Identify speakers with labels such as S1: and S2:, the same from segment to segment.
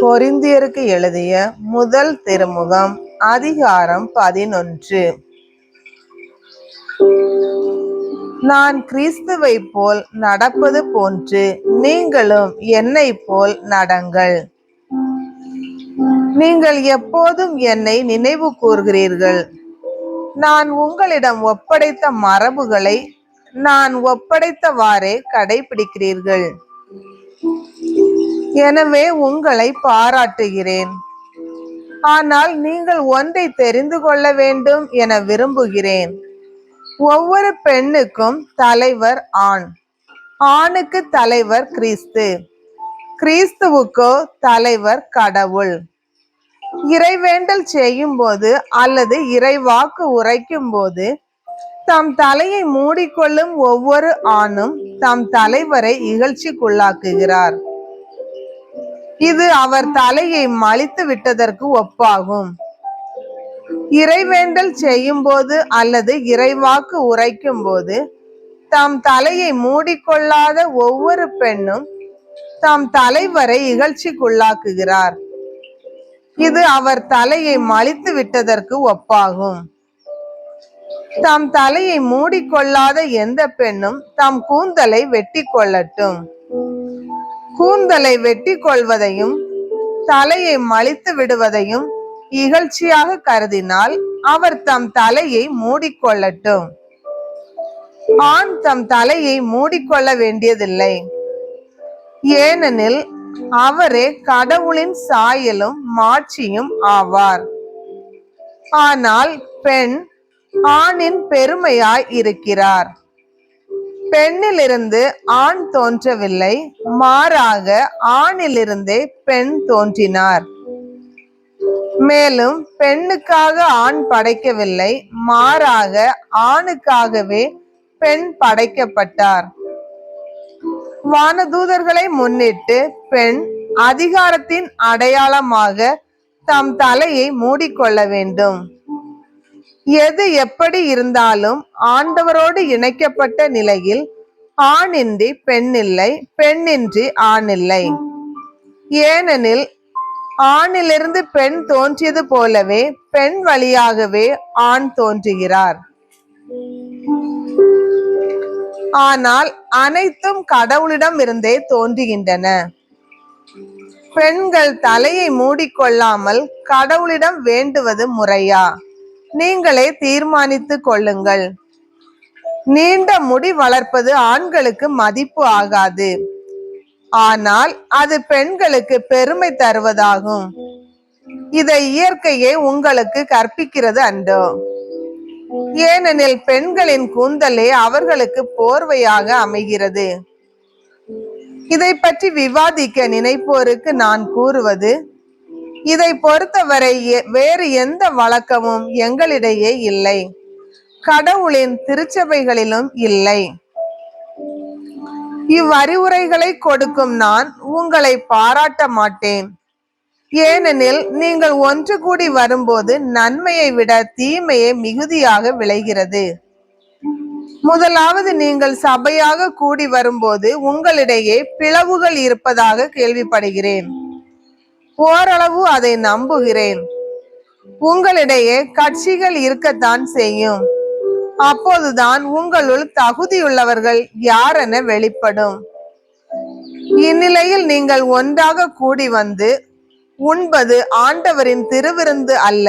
S1: கொரிந்தியருக்கு எழுதிய முதல் திருமுகம் அதிகாரம் 11. நான் கிறிஸ்துவை போல் நடப்பது போன்று நீங்களும் என்னை போல் நடங்கள். நீங்கள் எப்போதும் என்னை நினைவு கூர்கிறீர்கள். நான் உங்களிடம் ஒப்படைத்த மரபுகளை நான் ஒப்படைத்தவாறே கடைபிடிக்கிறீர்கள். எனவே உங்களை பாராட்டுகிறேன். ஆனால் நீங்கள் ஒன்றை தெரிந்து கொள்ள வேண்டும் என விரும்புகிறேன். ஒவ்வொரு பெண்ணுக்கும் தலைவர் ஆண், ஆணுக்கு தலைவர் கிறிஸ்து, கிறிஸ்துவுக்கோ தலைவர் கடவுள். இறைவேண்டல் செய்யும் போது அல்லது இறைவாக்கு உரைக்கும் போது தம் தலையை மூடிக்கொள்ளும் ஒவ்வொரு ஆணும் தம் தலைவரை இகழ்ச்சிக்குள்ளாக்குகிறார். இது அவர் தலையை மலித்து விட்டதற்கு ஒப்பாகும். இறைவேண்டல் செய்யும் போது அல்லது இறைவாக்கு உரைக்கும் போது தம் தலையை மூடிக்கொள்ளாத ஒவ்வொரு பெண்ணும் தம் தலைவரை இகழ்ச்சிக்குள்ளாக்குகிறார். இது அவர் தலையை மலித்து விட்டதற்கு ஒப்பாகும். தம் தலையை மூடிக்கொள்ளாத எந்த பெண்ணும் தம் கூந்தலை வெட்டி கொள்ளட்டும். கூந்தலை வெட்டி கொள்வதையும் தலையை மலித்து விடுவதையும் இகழ்ச்சியாக கருதினால் அவர் தம் தலையை மூடிக்கொள்ளட்டும். ஆண் தம் தலையை மூடிக்கொள்ள வேண்டியதில்லை, ஏனெனில் அவரே கடவுளின் சாயலும் மாட்சியும் ஆவார். ஆனால் பெண் ஆணின் பெருமையாய் இருக்கிறார். பெண்ணிலிருந்து ஆண் தோன்றவில்லை, மாறாக ஆணிலிருந்தே பெண் தோன்றினார். மேலும் பெண்ணுக்காக ஆண் படைக்கவில்லை, மாறாக ஆணுக்காகவே பெண் படைக்கப்பட்டார். வானதூதர்களை முன்னிட்டு பெண் அதிகாரத்தின் அடையாளமாக தம் தலையை மூடிக்கொள்ள வேண்டும். எது எப்படி இருந்தாலும் ஆண்டவரோடு இணைக்கப்பட்ட நிலையில் ஆணின்றி பெண்ணில்லை, பெண்ணின்றி ஆணில்லை. ஏனெனில் ஆணிலிருந்து பெண் தோன்றியது போலவே பெண் வழியாகவே ஆண் தோன்றுகிறார். ஆனால் அனைத்தும் கடவுளிடம் இருந்தே தோன்றுகின்றன. பெண்கள் தலையை மூடிக்கொள்ளாமல் கடவுளிடம் வேண்டுவது முறையா? நீங்களே தீர்மானித்துக் கொள்ளுங்கள். நீண்ட முடி வளர்ப்பது ஆண்களுக்கு மதிப்பு ஆகாது, ஆனால் அது பெண்களுக்கு பெருமை தருவதாகும். இதை இயற்கையே உங்களுக்கு கற்பிக்கிறது அன்றோ? ஏனெனில் பெண்களின் கூந்தலே அவர்களுக்கு போர்வையாக அமைகிறது. இதை பற்றி விவாதிக்க நினைப்போருக்கு நான் கூறுவது, இதை பொறுத்தவரை வேறு எந்த வழக்கமும் எங்களிடையே இல்லை, கடவுளின் திருச்சபைகளிலும் இல்லை. இவ்வறிவுரைகளை கொடுக்கும் நான் உங்களை பாராட்ட மாட்டேன். ஏனெனில் நீங்கள் ஒன்று கூடி வரும்போது நன்மையை விட தீமையே மிகுதியாக விளைகிறது. முதலாவது நீங்கள் சபையாக கூடி வரும்போது உங்களிடையே பிளவுகள் இருப்பதாக கேள்விப்படுகிறேன். ஓரளவு அதை நம்புகிறேன். உங்களிடையே கட்சிகள் இருக்கத்தான் செய்யும். அப்போதுதான் உங்களுள் தகுதியுள்ளவர்கள் யாரென வெளிப்படும். இந்நிலையில் நீங்கள் ஒன்றாக கூடி வந்து உண்பது ஆண்டவரின் திருவிருந்து அல்ல.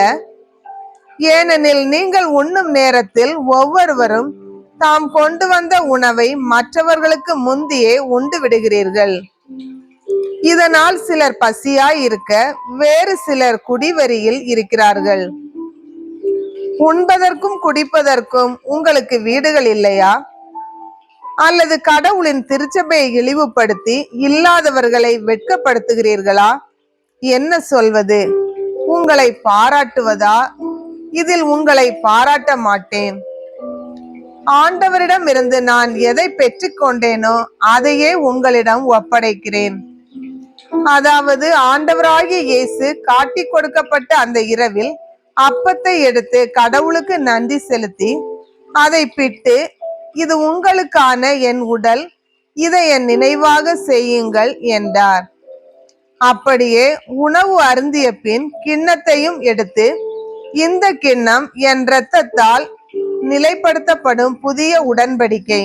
S1: ஏனெனில் நீங்கள் உண்ணும் நேரத்தில் ஒவ்வொருவரும் தாம் கொண்டு வந்த உணவை மற்றவர்களுக்கு முந்தியே உண்டு விடுகிறீர்கள். இதனால் சிலர் பசியாய் இருக்க, வேறு சிலர் குடிவெறியில் இருக்கிறார்கள். உண்பதற்கும் குடிப்பதற்கும் உங்களுக்கு வீடுகள் இல்லையா? அல்லது கடவுளின் திருச்சபையை இழிவுபடுத்தி இல்லாதவர்களை வெட்கப்படுத்துகிறீர்களா? என்ன சொல்வது? உங்களை பாராட்டுவதா? இதில் உங்களை பாராட்ட மாட்டேன். ஆண்டவரிடம் இருந்து நான் எதை பெற்றுக்கொண்டேனோ அதையே உங்களிடம் ஒப்படைக்கிறேன். அதாவது ஆண்டவராகிய இயேசு காட்டி கொடுக்கப்பட்ட அந்த இரவில் அப்பத்தை எடுத்து கடவுளுக்கு நன்றி செலுத்தி அதை பிட்டு, இது உங்களுக்கான என் உடல், இதை என் நினைவாக செய்யுங்கள் என்றார். அப்படியே உணவு அருந்திய பின் கிண்ணத்தையும் எடுத்து, இந்த கிண்ணம் என் இரத்தத்தால் நிலைப்படுத்தப்படும் புதிய உடன்படிக்கை.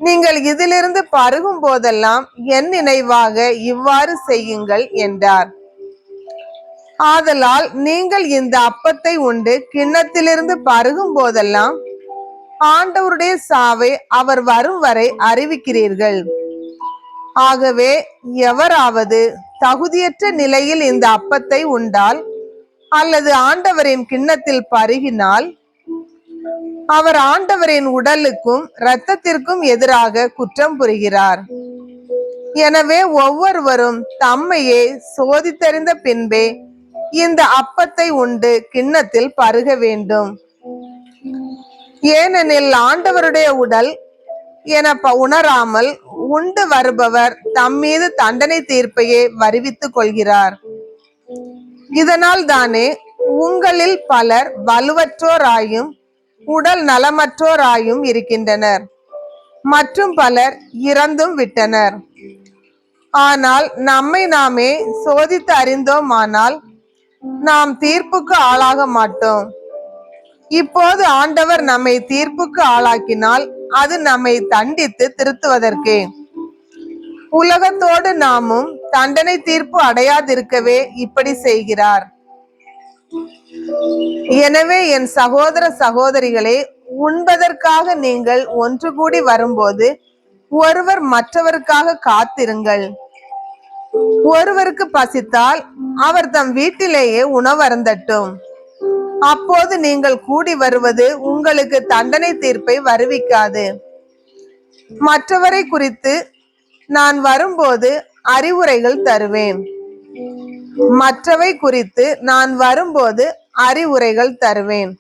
S1: நீங்கள் இதிலிருந்து பருகும் போதெல்லாம் என் நினைவாக இவ்வாறு செய்யுங்கள் என்றார். ஆதலால் நீங்கள் இந்த அப்பத்தை உண்டு கிண்ணத்திலிருந்து பருகும் போதெல்லாம் ஆண்டவருடைய சாவை அவர் வரும் வரை அறிவிக்கிறீர்கள். ஆகவே எவராவது தகுதியற்ற நிலையில் இந்த அப்பத்தை உண்டால் அல்லது ஆண்டவரின் கிண்ணத்தில் பருகினால் அவர் ஆண்டவரின் உடலுக்கும் இரத்தத்திற்கும் எதிராக குற்றம் புரிகிறார். எனவே ஒவ்வொருவரும் தம்மையே சோதித்தறிந்த பின்பே இந்த அப்பத்தை உண்டு கிண்ணத்தில் பருக வேண்டும். ஏனெனில் ஆண்டவருடைய உடல் என உணராமல் உண்டு வருபவர் தம்மீது தண்டனை தீர்ப்பையே வருவித்துக் கொள்கிறார். இதனால் தானே உங்களில் பலர் வலுவற்றோராயும் உடல் நலமற்றோராயும் இருக்கின்றனர், மற்றும் பலர் இறந்தும் விட்டனர். ஆனால் நம்மை நாமே சோதித்து அறிந்தோமானால் நாம் தீர்ப்புக்கு ஆளாக மாட்டோம். இப்போது ஆண்டவர் நம்மை தீர்ப்புக்கு ஆளாக்கினால் அது நம்மை தண்டித்து திருத்துவதற்கே. உலகத்தோடு நாமும் தண்டனை தீர்ப்பு அடையாதிருக்கவே இப்படி செய்கிறார். எனவே என் சகோதர சகோதரிகளே, உண்பதற்காக நீங்கள் ஒன்று கூடி வரும்போது ஒருவர் மற்றவருக்காக காத்திருங்கள். ஒருவருக்கு பசித்தால் அவர் தம் வீட்டிலேயே உணவருந்தட்டும். அப்போது நீங்கள் கூடி வருவது உங்களுக்கு தண்டனை தீர்ப்பை வருவிக்காது. மற்றவரை குறித்து நான் வரும்போது அறிவுரைகள் தருவேன். மற்றவை குறித்து நான் வரும்போது அறிவுரைகள் தருவேன்.